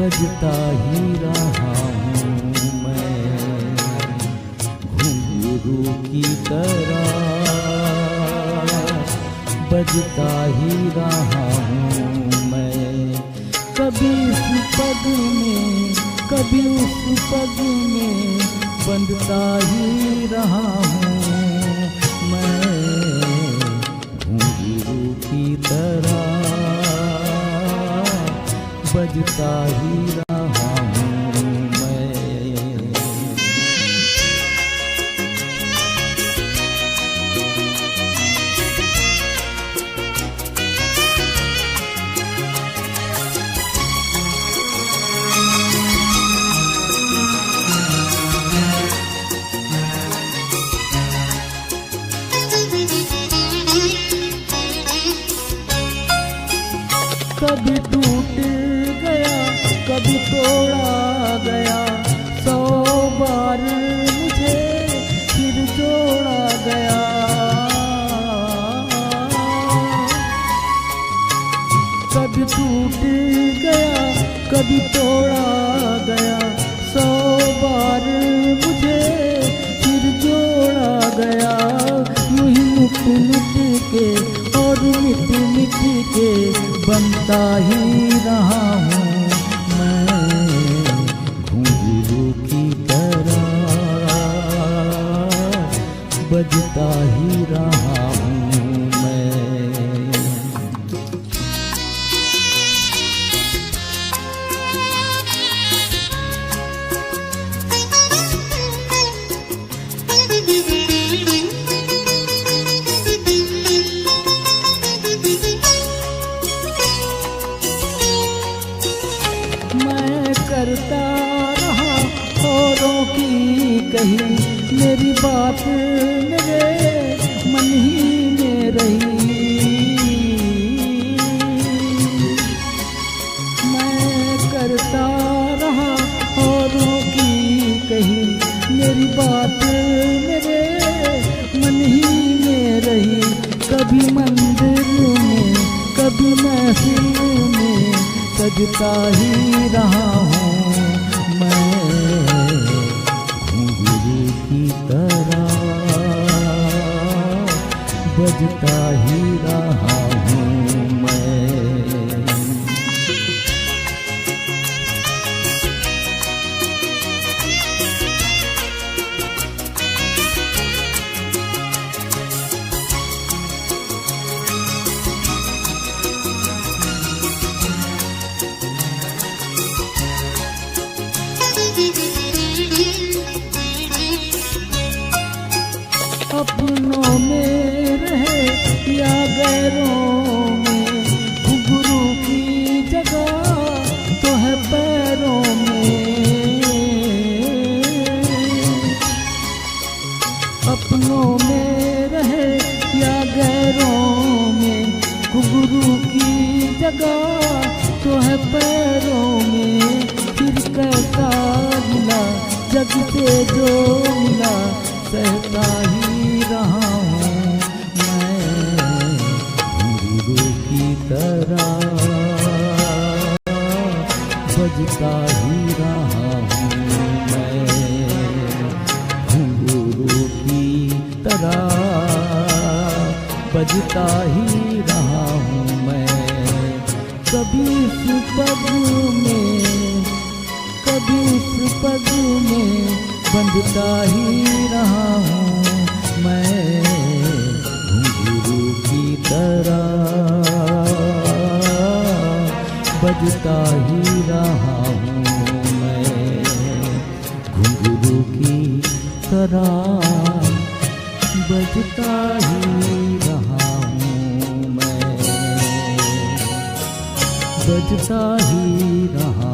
बजता ही रहा हूँ मैं, घुंघरू की तरह बजता ही रहा हूँ मैं। कभी इस पग में कभी उस पग में बंधता ही रहा हूँ मैं, घुंघरू की तरह बजता ही रहा हूँ मैं। कभी टूट गया कभी तोड़ा गया, 100 बार मुझे फिर जोड़ा गया। कभी टूट गया कभी तोड़ा गया, 100 बार मुझे फिर जोड़ा गया। यूं ही मिट मिट के और मिट मिट के बनता ही रहा हूँ मैं, घुंघरू की तरह बजता ही रहा हूँ मैं। करता रहा औरों की कही, मेरी बात मेरे मन ही में रही। मैं करता रहा औरों की कही, मेरी बात मेरे मन ही में रही। कभी मंदिर में कभी महफिल में सजता ही रहा हूँ मैं, घुंघरू की तरह बजता ही रहा हूँ मैं। अपनों में रहे या गैरों में, घुंघरू की जगह तो है पैरों में। अपनों में रहे या गैरों में, घुंघरू की जगह तो है पैरों में। फिर कैसा मिला जग से जो मिला, सहता ही रहा हूँ मैं, घुंघरू की तरह बजता ही रहा हूँ मैं, घुंघरू की तरह बजता ही रहा हूँ मैं। कभी इस पग में कभी उस पग में बंधता ही रहा हूँ मैं, घुंघरू की तरह बजता ही रहा हूँ मैं, घुंघरू की तरह बजता ही रहा हूँ मैं, बजता ही रहा